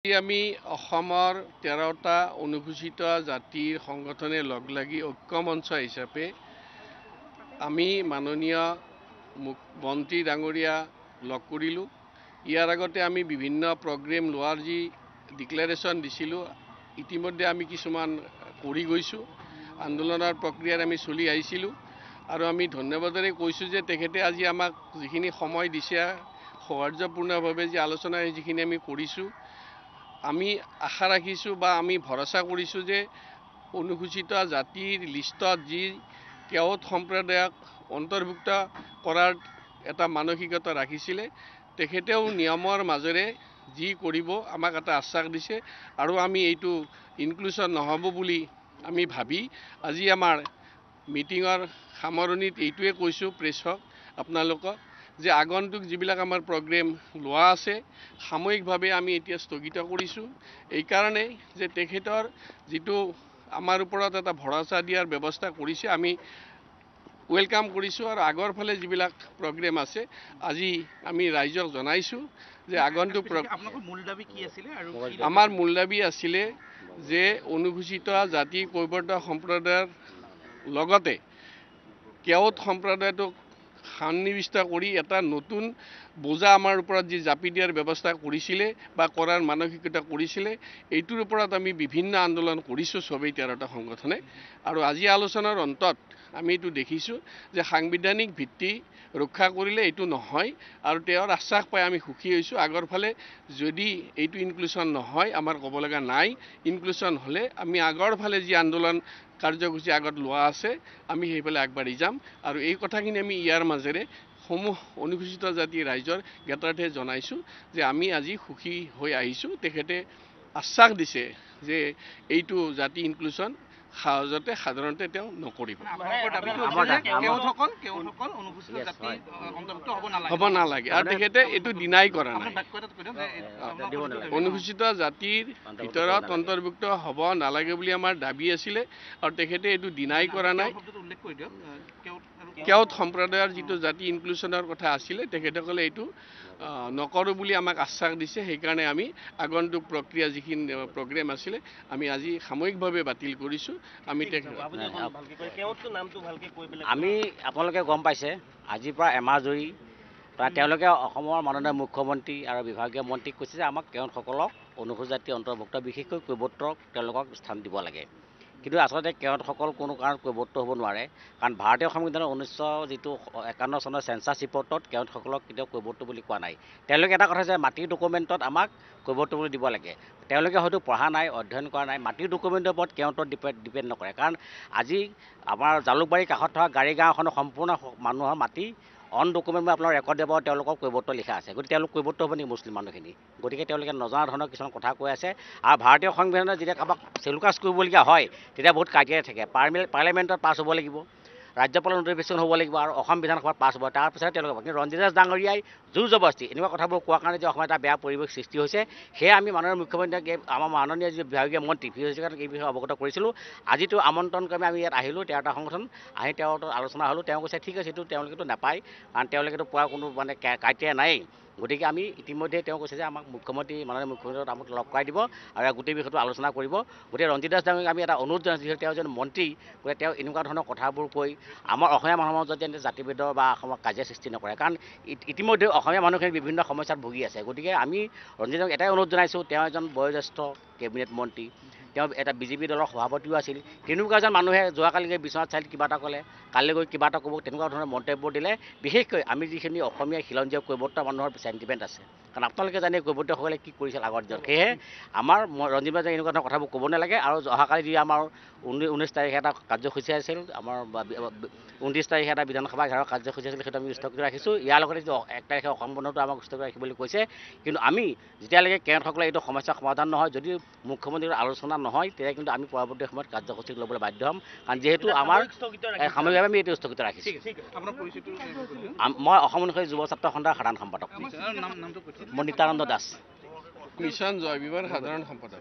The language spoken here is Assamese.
আমি অসমৰ 13টা অনুসূচিত জাতিৰ সংগঠনে লগ লাগি ঐক্য মঞ্চ হিচাপে আমি মাননীয় মন্ত্ৰী ডাঙৰীয়া লগ কৰিলোঁ। ইয়াৰ আগতে আমি বিভিন্ন প্ৰগ্ৰেম লোৱাৰ যি ডিক্লেৰেশ্যন দিছিলোঁ, ইতিমধ্যে আমি কিছুমান কৰি গৈছোঁ। আন্দোলনৰ প্ৰক্ৰিয়াত আমি চলি আহিছিলোঁ আৰু আমি ধন্যবাদেৰে কৈছোঁ যে তেখেতে আজি আমাক যিখিনি সময় দিছে, সৌহাৰ্দ্যপূৰ্ণভাৱে যি আলোচনা যিখিনি আমি কৰিছোঁ, আমি আশা ৰাখিছোঁ বা আমি ভৰসা কৰিছোঁ যে অনুসূচিত জাতিৰ লিষ্টত যি কেওট সম্প্ৰদায়ক অন্তৰ্ভুক্ত কৰাৰ এটা মানসিকতা ৰাখিছিলে, তেখেতেও নিয়মৰ মাজেৰে যি কৰিব আমাক এটা আশ্বাস দিছে আৰু আমি এইটো ইনক্লুশন নহ'ব বুলি আমি ভাবি আজি আমাৰ মিটিঙৰ সামৰণিত এইটোৱে কৈছোঁ প্ৰেছক আপোনালোকক যে আগন্তুক যিবিলাক আমাৰ প্ৰগ্ৰেম লোৱা আছে সাময়িকভাৱে আমি এতিয়া স্থগিত কৰিছোঁ। এইকাৰণে যে তেখেতৰ যিটো আমাৰ ওপৰত এটা ভৰসা দিয়াৰ ব্যৱস্থা কৰিছে, আমি ওয়েলকাম কৰিছোঁ আৰু আগৰ ফালে যিবিলাক প্ৰগ্ৰেম আছে আজি আমি ৰাইজক জনাইছোঁ যে আগন্তুক আমাৰ মূল দাবী আছিলে যে অনুসূচিত জাতি কৈৱৰ্ত সম্প্ৰদায়ৰ লগতে কেওট সম্প্ৰদায়টোক সন্নিৱিষ্ট কৰি এটা নতুন বোজা আমাৰ ওপৰত যি জাপি দিয়াৰ ব্যৱস্থা কৰিছিলে বা কৰাৰ মানসিকতা কৰিছিলে, এইটোৰ ওপৰত আমি বিভিন্ন আন্দোলন কৰিছোঁ সবেই 13টা সংগঠনে। আৰু আজি আলোচনাৰ অন্তত আমি এইটো দেখিছোঁ যে সাংবিধানিক ভিত্তি ৰক্ষা কৰিলে এইটো নহয় আৰু তেওঁৰ আশ্বাস পাই আমি সুখী হৈছোঁ। আগৰ ফালে যদি এইটো ইনক্লুশন নহয়, আমাৰ ক'ব লগা নাই। ইনক্লুশন হ'লে আমি আগৰ ফালে যি আন্দোলন কাৰ্যসূচী আগত লোৱা আছে আমি সেইফালে আগবাঢ়ি যাম আৰু এই কথাখিনি আমি ইয়াৰ মাজেৰে সমূহ অনুসূচিত জাতি ৰাইজৰ জ্ঞাতাৰ্থে জনাইছোঁ যে আমি আজি সুখী হৈ আহিছোঁ। তেখেতে আশ্বাস দিছে যে এইটো জাতি ইনক্লুশন সহজতে সাধাৰণতে তেওঁ নকৰিব, হ'ব নালাগে আৰু তেখেতে এইটো ডিনাই কৰা নাই। অনুসূচিত জাতিৰ ভিতৰত অন্তৰ্ভুক্ত হ'ব নালাগে বুলি আমাৰ দাবী আছিলে আৰু তেখেতে এইটো ডিনাই কৰা নাই। কেওট সম্প্ৰদায়ৰ যিটো জাতি ইনক্লুশনৰ কথা আছিলে, তেখেতসকলে এইটো নকৰোঁ বুলি আমাক আশ্বাস দিছে। সেইকাৰণে আমি আগন্তুক প্ৰক্ৰিয়া যিখিনি প্ৰগ্ৰেম আছিলে আমি আজি সাময়িকভাৱে বাতিল কৰিছোঁ। আমি আপোনালোকে গম পাইছে আজিৰ পৰা এমাহ জুৰি তেওঁলোকে অসমৰ মাননীয় মুখ্যমন্ত্ৰী আৰু বিভাগীয় মন্ত্ৰীক কৈছে যে আমাক কেওটসকলক অনুসূচিত জাতি অন্তৰ্ভুক্ত বিশেষকৈ কৈৱৰ্তক তেওঁলোকক স্থান দিব লাগে। কিন্তু আচলতে কেওটসকল কোনো কাৰণত কৈৱৰ্ত হ'ব নোৱাৰে, কাৰণ ভাৰতীয় সংবিধানৰ 1951 চনৰ চেঞ্চাছ ৰিপৰ্টত কেওটসকলক কেতিয়াও কৈৱৰ্ত বুলি কোৱা নাই। তেওঁলোকে এটা কথা যে মাটিৰ ডকুমেণ্টত আমাক কৈৱৰ্ত বুলি দিব লাগে। তেওঁলোকে হয়তো পঢ়া নাই, অধ্যয়ন কৰা নাই, মাটিৰ ডকুমেণ্টৰ ওপৰত কেওটত ডিপেণ্ড নকৰে। কাৰণ আজি আমাৰ জালুকবাৰীৰ কাষত থকা গাড়ী গাঁওখনৰ সম্পূৰ্ণ মানুহৰ মাটি অন ডকুমেণ্ট মই আপোনাৰ ৰেকৰ্ড দিব, তেওঁলোকৰ কৈৱৰ্ত লিখা আছে। গতিকে তেওঁলোক কৈৱৰ্ত হ'ব নেকি মুছলিম মানুহখিনি? গতিকে তেওঁলোকে নজনা ধৰণৰ কিছুমান কথা কৈ আছে। আৰু ভাৰতীয় সংবিধানত যেতিয়া কাৰোবাক চেলুকাছ কৰিবলগীয়া হয় তেতিয়া বহুত ক্ৰাইটেৰিয়া থাকে। পাৰ্লিয়ামেণ্টত পাছ হ'ব লাগিব, ৰাজ্যপালৰ নটিফিকেশ্যন হ'ব লাগিব আৰু অসম বিধানসভাত পাছ হ'ব, তাৰপিছত তেওঁলোকে। কিন্তু ৰঞ্জিত দাস ডাঙৰীয়াই জোৰ জবস্তি এনেকুৱা কথাবোৰ কোৱাৰ কাৰণে যে অসমত এটা বেয়া পৰিৱেশ সৃষ্টি হৈছে, সেয়ে আমি মাননীয় মুখ্যমন্ত্ৰীক আমাৰ মাননীয় যি বিভাগীয় মন্ত্ৰী এই বিষয়ে অৱগত কৰিছিলোঁ। আজিতো আমন্ত্ৰণ ক্ৰমে আমি ইয়াত আহিলোঁ 13টা সংগঠন, আহি তেওঁৰ আলোচনা হ'লোঁ। তেওঁ কৈছে ঠিক আছে, এইটো তেওঁলোকেতো নাপায়, কাৰণ তেওঁলোকেতো পোৱাৰ কোনো ক্ৰাইটেৰিয়া নাই। গতিকে আমি ইতিমধ্যে তেওঁ কৈছে যে আমাক মাননীয় মুখ্যমন্ত্ৰীক আমাক লগ কৰাই দিব আৰু গোটেই বিষয়টো আলোচনা কৰিব। গতিকে ৰঞ্জিত দাস ডাঙৰীয়াক আমি এটা অনুৰোধ জনাইছোঁ, যিহেতু তেওঁ এজন মন্ত্ৰী, গতিকে তেওঁ এনেকুৱা ধৰণৰ কথাবোৰ কৈ আমাৰ অসমীয়া মানুহৰ মাজত যেন জাতিভেদৰ বা অসমত কাজিয়া সৃষ্টি নকৰে। কাৰণ ইতিমধ্যে অসমীয়া মানুহখিনি বিভিন্ন সমস্যাত ভুগি আছে। গতিকে আমি ৰঞ্জিত দাসক এটাই অনুৰোধ জনাইছোঁ, তেওঁ এজন বয়োজ্যেষ্ঠ কেবিনেট মন্ত্ৰী, তেওঁ এটা বিজেপি দলৰ সভাপতিও আছিল। তেনেকুৱা এজন মানুহে যোৱাকালি গৈ বিশ্বনাথ চাৰিআলিত কিবা এটা ক'লে, কাইলৈ গৈ কিবা এটা ক'ব, তেনেকুৱা ধৰণৰ মন্তব্য দিলে বিশেষকৈ আমি যিখিনি অসমীয়া খিলঞ্জীয়া কৈৱৰ্ত মানুহৰ চেণ্টিমেণ্ট আছে। কাৰণ আপোনালোকে জানে কৈৱৰ্তসকলে কি কৰিছিল আগৰ দিনত। সেয়েহে আমাৰ ৰঞ্জিত দাসে এনেকুৱা ধৰণৰ কথাবোৰ ক'ব নালাগে। আৰু অহাকালি যি আমাৰ 19 তাৰিখে এটা কাৰ্যসূচী আছিল, আমাৰ 29 তাৰিখে এটা বিধানসভা ঘেৰাও কাৰ্যসূচী আছিল, সেইটো আমি স্থগিত ৰাখিছোঁ। ইয়াৰ লগতে 1 তাৰিখে অসম বন্ধটো আমাক স্থগিত ৰাখিবলৈ কৈছে। কিন্তু আমি যেতিয়ালৈকে কেওটসকলে এইটো সমস্যাৰ সমাধান নহয়, যদি মুখ্যমন্ত্ৰীৰ আলোচনা নহয়, তেতিয়া কিন্তু আমি পৰৱৰ্তী সময়ত কাৰ্যসূচী ল'বলৈ বাধ্য হ'ম। কাৰণ যিহেতু আমাৰ সাময়িকভাৱে আমি এইটো স্থগিত ৰাখিছোঁ। মই অসম অনুসৰি যুৱ ছাত্ৰ সন্থাৰ সাধাৰণ সম্পাদক মই নিত্যানন্দ দাস, মিছন জয় বিবাৰ সাধাৰণ সম্পাদক।